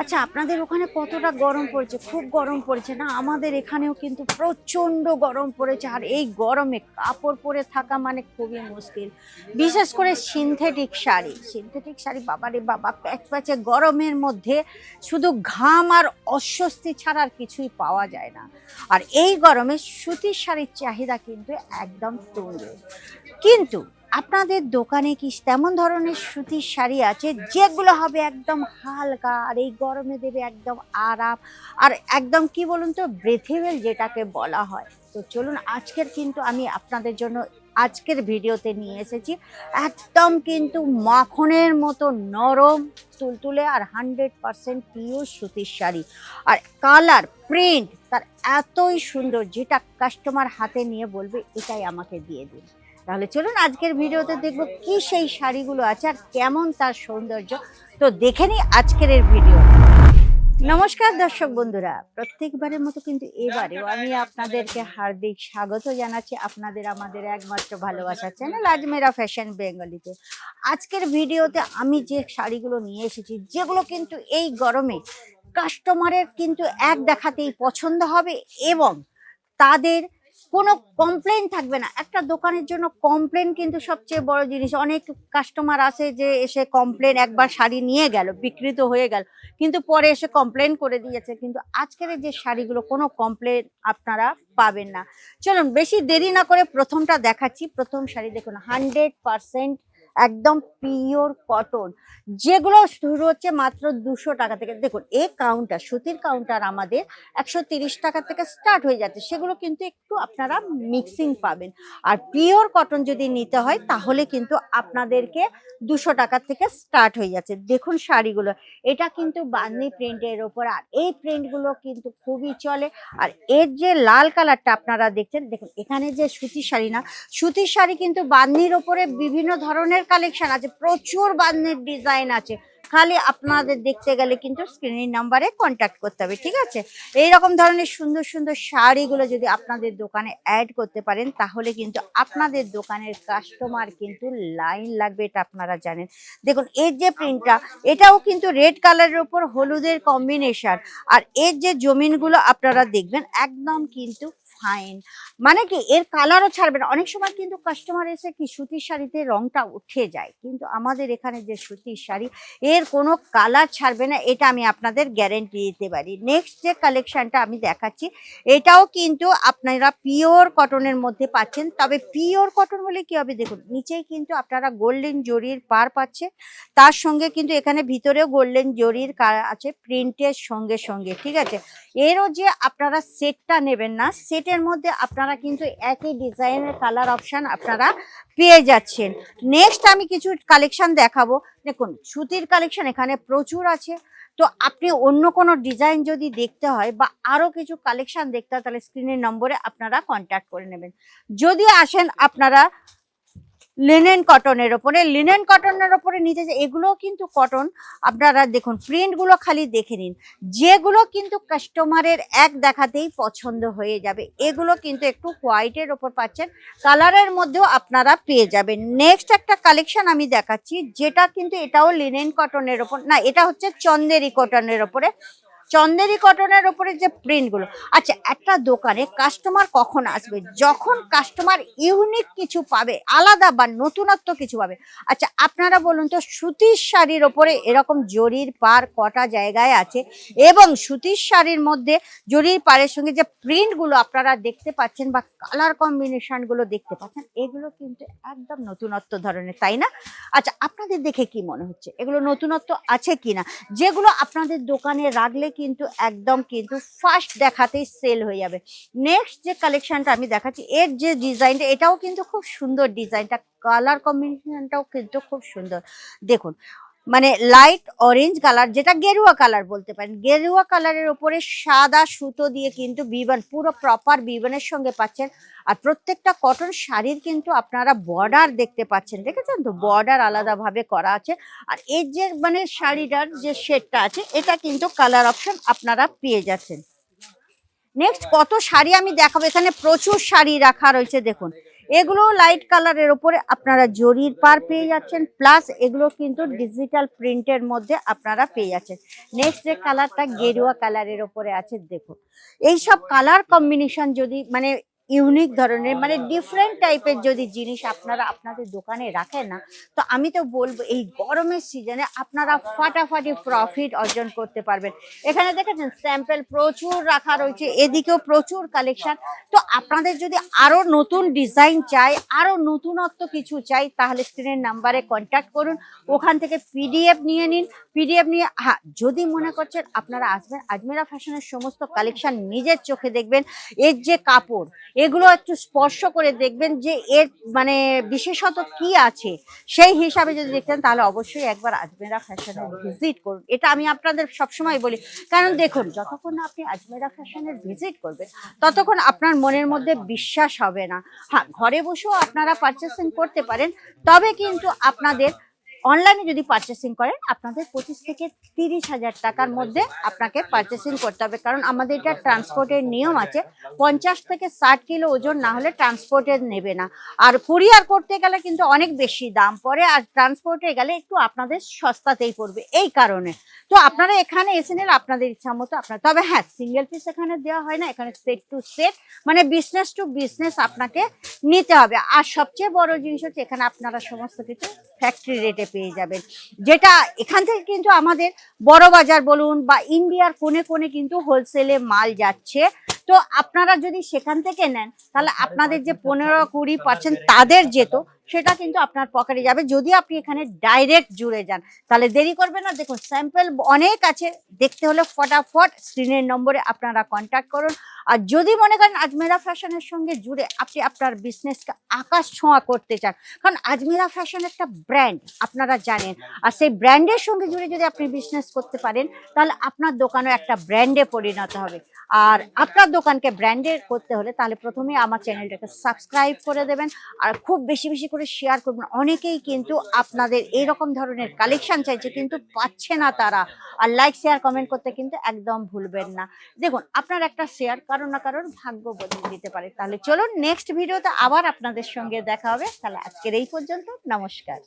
আচ্ছা, আপনাদের ওখানে কতটা গরম পড়েছে? খুব গরম পড়েছে না? আমাদের এখানেও কিন্তু প্রচণ্ড গরম পড়েছে। আর এই গরমে কাপড় পরে থাকা মানে খুবই মুশকিল। বিশেষ করে সিনথেটিক শাড়ি। সিনথেটিক শাড়ি বাবারে বাবা, প্যাচপ্যাচে গরমের মধ্যে শুধু ঘাম আর অস্বস্তি ছাড়া আর কিছুই পাওয়া যায় না। আর এই গরমে সুতির শাড়ির চাহিদা কিন্তু একদম তুঙ্গে। কিন্তু আপনাদের দোকানে কি তেমন ধরনের সুতির শাড়ি আছে যেগুলো হবে একদম হালকা আর এই গরমে দেবে একদম আরাম, আর একদম কি বলুন তো, ব্রেথেবল যেটাকে বলা হয়? তো চলুন, আজকের কিন্তু আমি আপনাদের জন্য আজকের ভিডিওতে নিয়ে এসেছি একদম কিন্তু মাখনের মতো নরম, তুলতুলে আর 100% পিওর সুতির শাড়ি। আর কালার প্রিন্ট তার এতই সুন্দর, যেটা কাস্টমার হাতে নিয়ে বলবে এটাই আমাকে দিয়ে দিন। তাহলে চলুন আজকের ভিডিওতে দেখবো কি সেই শাড়িগুলো আছে আর কেমন তার সৌন্দর্য। তো দেখে নিই আজকের এই ভিডিও। নমস্কার দর্শক বন্ধুরা, প্রত্যেকবারের মতো কিন্তু এবারেও আমি আপনাদেরকে হার্দিক স্বাগত জানাচ্ছি আপনাদের আমাদের একমাত্র ভালোবাসার চ্যানেল আজমেরা ফ্যাশন বেঙ্গলিতে। আজকের ভিডিওতে আমি যে শাড়িগুলো নিয়ে এসেছি, যেগুলো কিন্তু এই গরমে কাস্টমারের কিন্তু এক দেখাতেই পছন্দ হবে এবং তাদের কোনো কমপ্লেন থাকবে না। একটা দোকানের জন্য কমপ্লেন কিন্তু সবচেয়ে বড় জিনিস। অনেক কাস্টমার আসে যে এসে কমপ্লেন, একবার শাড়ি নিয়ে গেল, বিকৃত হয়ে গেল, কিন্তু পরে এসে কমপ্লেন করে দিয়েছে। কিন্তু আজকের যে শাড়িগুলো কোনো কমপ্লেন আপনারা পাবেন না। চলুন বেশি দেরি না করে প্রথমটা দেখাচ্ছি। প্রথম শাড়ি দেখুন, 100% একদম পিওর কটন, যেগুলো শুরু হচ্ছে মাত্র 200 টাকা থেকে। দেখুন এই কাউন্টার, সুতির কাউন্টার আমাদের 130 টাকা থেকে স্টার্ট হয়ে যাচ্ছে, সেগুলো কিন্তু একটু আপনারা মিক্সিং পাবেন। আর পিওর কটন যদি নিতে হয় তাহলে কিন্তু আপনাদেরকে 200 টাকা থেকে স্টার্ট হয়ে যাচ্ছে। দেখুন শাড়িগুলো, এটা কিন্তু বাঁধনি প্রিন্টের ওপর, আর এই প্রিন্টগুলো কিন্তু খুবই চলে। আর এর যে লাল কালারটা আপনারা দেখছেন, দেখুন এখানে যে সুতির শাড়ি না, সুতির শাড়ি কিন্তু বাঁধনির ওপরে বিভিন্ন ধরনের কালেকশন আছে, প্রচুর বাঁধনির ডিজাইন আছে। খালি আপনাদের দেখতে গেলে কিন্তু স্ক্রিনের নাম্বারে কন্ট্যাক্ট করতে হবে, ঠিক আছে? এইরকম ধরনের সুন্দর সুন্দর শাড়িগুলো যদি আপনাদের দোকানে অ্যাড করতে পারেন তাহলে কিন্তু আপনাদের দোকানের কাস্টমার কিন্তু লাইন লাগবে, এটা আপনারা জানেন। দেখুন এর যে প্রিন্টটা, এটাও কিন্তু রেড কালারের উপর হলুদের কম্বিনেশন। আর এর যে জমিনগুলো আপনারা দেখবেন একদম কিন্তু ফাইন, মানে কি এর কালারও ছাড়বে না। অনেক সময় কিন্তু কাস্টমার এসে কি সুতির শাড়িতে রংটা উঠে যায়, কিন্তু আমাদের এখানে যে সুতির শাড়ি এর কোনো কালার ছাড়বে না, এটা আমি আপনাদের গ্যারেন্টি দিতে পারি। নেক্সট যে কালেকশনটা আমি দেখাচ্ছি, এটাও কিন্তু আপনারা পিওর কটনের মধ্যে পাচ্ছেন। তবে পিওর কটন হলে কি হবে, দেখুন নিচেই কিন্তু আপনারা গোল্ডেন জরির পার পাচ্ছেন, তার সঙ্গে কিন্তু এখানে ভিতরেও গোল্ডেন জরির আছে প্রিন্টের সঙ্গে সঙ্গে, ঠিক আছে? এরও যে আপনারা সেটটা নেবেন না, সেটের মধ্যে আপনারা কিন্তু একই ডিজাইনের কালার অপশন আপনারা পেয়ে যাচ্ছেন। নেক্সট আমি কিছু কালেকশন দেখাবো। দেখুন সুতির কালেকশন এখানে প্রচুর আছে। তো আপনি অন্য কোনো ডিজাইন যদি দেখতে হয় বা আরো কিছু কালেকশন দেখতে হয়, তাহলে স্ক্রিনের নম্বরে আপনারা কন্ট্যাক্ট করে নেবেন। যদি আসেন আপনারা লিনেন কটনের ওপরে, লিনেন কটনের ওপরে নিতে, এগুলোও কিন্তু কটন। আপনারা দেখুন প্রিন্টগুলো খালি দেখে নিন, যেগুলো কিন্তু কাস্টমারের এক দেখাতেই পছন্দ হয়ে যাবে। এগুলো কিন্তু একটু হোয়াইটের ওপর পাচ্ছেন, কালারের মধ্যেও আপনারা পেয়ে যাবেন। নেক্সট একটা কালেকশন আমি দেখাচ্ছি, যেটা কিন্তু এটাও লিনেন কটনের ওপর না, এটা হচ্ছে চন্দেরি কটনের ওপরে। চন্দেরি কটনের ওপরে যে প্রিন্টগুলো, আচ্ছা একটা দোকানে কাস্টমার কখন আসবে, যখন কাস্টমার ইউনিক কিছু পাবে, আলাদা বা নতুনত্ব কিছু পাবে। আচ্ছা আপনারা বলুন তো, সুতির শাড়ির ওপরে এরকম জরির পার কটা জায়গায় আছে, এবং সুতির শাড়ির মধ্যে জরির পাড়ের সঙ্গে যে প্রিন্টগুলো আপনারা দেখতে পাচ্ছেন বা কালার কম্বিনেশনগুলো দেখতে পাচ্ছেন, এগুলো কিন্তু একদম নতুনত্ব ধরনের, তাই না? আচ্ছা আপনাদের দেখে কি মনে হচ্ছে এগুলো নতুনত্ব আছে কিনা, যেগুলো আপনাদের দোকানে রাখলে কিন্তু একদম কিন্তু ফার্স্ট দেখাতেই সেল হয়ে যাবে। নেক্সট যে কালেকশনটা আমি দেখাচ্ছি, এর যে ডিজাইনটা, এটাও কিন্তু খুব সুন্দর ডিজাইনটা, কালার কম্বিনেশনটাও কিন্তু খুব সুন্দর। দেখুন মানে লাইট অরেঞ্জ কালার, যেটা গেরুয়া কালার বলতে পারেন, গেরুয়া কালারের উপরে সাদা সুতো দিয়ে কিন্তু বিবান, পুরো প্রপার বিবানের সঙ্গে পাচ্ছেন। আর প্রত্যেকটা কটন শাড়ির কিন্তু আপনারা বর্ডার দেখতে পাচ্ছেন, দেখেছেন তো, বর্ডার আলাদাভাবে করা আছে। আর এর যে মানে শাড়িটার যে শেডটা আছে, এটা কিন্তু কালার অপশন আপনারা পেয়ে যাচ্ছেন। নেক্সট কত শাড়ি আমি দেখাবো, এখানে প্রচুর শাড়ি রাখা রয়েছে। দেখুন এগুলো লাইট কালারের ওপরে আপনারা জরির পার পেয়ে যাচ্ছেন, প্লাস এগুলো কিন্তু ডিজিটাল প্রিন্টের মধ্যে আপনারা পেয়ে যাচ্ছেন। নেক্সট যে কালারটা গেরুয়া কালারের ওপরে আছে, দেখুন এইসব কালার কম্বিনেশন যদি মানে ইউনিক ধরনের মানে ডিফারেন্ট টাইপের যদি জিনিস আপনারা আপনাদের দোকানে রাখেন না, তো আমি তো বলবো এই গরমের সিজনে আপনারা ফাটাফাটি প্রফিট অর্জন করতে পারবেন। এখানে দেখেছেন স্যাম্পল প্রচুর রাখা রয়েছে, এদিকেও প্রচুর কালেকশন। তো আপনাদের যদি আরো নতুন ডিজাইন চাই, আরো নতুনত্ব কিছু চাই, তাহলে স্ক্রিনের নাম্বারে কন্ট্যাক্ট করুন, ওখান থেকে পিডিএফ নিয়ে নিন। পিডিএফ নিয়ে হ্যাঁ, যদি মনে করছেন আপনারা আসবেন, আজমেরা ফ্যাশনের সমস্ত কালেকশন নিজের চোখে দেখবেন, এর যে কাপড় এগুলো একটু স্পর্শ করে দেখবেন যে এর মানে বিশেষত কি আছে, সেই হিসাবে যদি দেখতেন তাহলে অবশ্যই একবার আজমেরা ফ্যাশনে ভিজিট করুন। এটা আমি আপনাদের সবসময় বলি, কারণ দেখুন যতক্ষণ না আপনি আজমেরা ফ্যাশনের ভিজিট করবেন ততক্ষণ আপনার মনের মধ্যে বিশ্বাস হবে না। হ্যাঁ, ঘরে বসেও আপনারা পারচেসিং করতে পারেন, তবে কিন্তু আপনাদের অনলাইনে যদি পারচেসিং করেন আপনাদের 25 থেকে 30,000 টাকার মধ্যে আপনাকে পারচেসিং করতে হবে, কারণ আমাদের এটা ট্রান্সপোর্টের নিয়ম আছে। 50 থেকে 60 কিলো ওজন না হলে ট্রান্সপোর্টের নেবে না, আর কুরিয়ার করতে গেলে কিন্তু অনেক বেশি দাম পড়ে, আর ট্রান্সপোর্টে গেলে একটু আপনাদের সস্তাতেই পড়বে। এই কারণে তো আপনারা এখানে এসে নিলে আপনাদের ইচ্ছা মতো আপনার, তবে হ্যাঁ সিঙ্গেল পিস এখানে দেওয়া হয় না, এখানে সেট টু সেট মানে বিজনেস টু বিজনেস আপনাকে নিতে হবে। আর সবচেয়ে বড় জিনিস হচ্ছে এখানে আপনারা সমস্ত কিছু ফ্যাক্টরি রেটে পেয়ে যাবেন, যেটা এখান থেকে কিন্তু আমাদের বড় বাজার বলুন বা ইন্ডিয়ার কোণে কোণে কিন্তু হোলসেলে মাল যাচ্ছে। তো আপনারা যদি সেখান থেকে নেন তাহলে আপনাদের যে 15-20% তাদের যেত সেটা কিন্তু আপনার পকেটে যাবে, যদি আপনি এখানে ডাইরেক্ট জুড়ে যান। তাহলে দেরি করবেন না, দেখুন স্যাম্পল অনেক আছে, দেখতে হলে ফটাফট স্ক্রিনের নম্বরে আপনারা কন্ট্যাক্ট করুন। আর যদি মনে করেন আজমেরা ফ্যাশনের সঙ্গে জুড়ে আপনি আপনার বিজনেসকে আকাশ ছোঁয়া করতে চান, কারণ আজমেরা ফ্যাশন একটা ব্র্যান্ড আপনারা জানেন, আর সেই ব্র্যান্ডের সঙ্গে জুড়ে যদি আপনি বিজনেস করতে পারেন তাহলে আপনার দোকানও একটা ব্র্যান্ডে পরিণত হবে। আর আপনার দোকানকে ব্র্যান্ডের করতে হলে তাহলে প্রথমে আমার চ্যানেলটাকে সাবস্ক্রাইব করে দেবেন, আর খুব বেশি বেশি করে শেয়ার করবেন। অনেকেই কিন্তু আপনাদের এইরকম ধরনের কালেকশন চাইছে কিন্তু পাচ্ছে না তারা, আর লাইক শেয়ার কমেন্ট করতে কিন্তু একদম ভুলবেন না। দেখুন আপনার একটা শেয়ার কারোর না কারোর ভাগ্য বদলে দিতে পারে। তাহলে চলুন নেক্সট ভিডিওতে আবার আপনাদের সঙ্গে দেখা হবে। তাহলে আজকের এই পর্যন্ত, নমস্কার।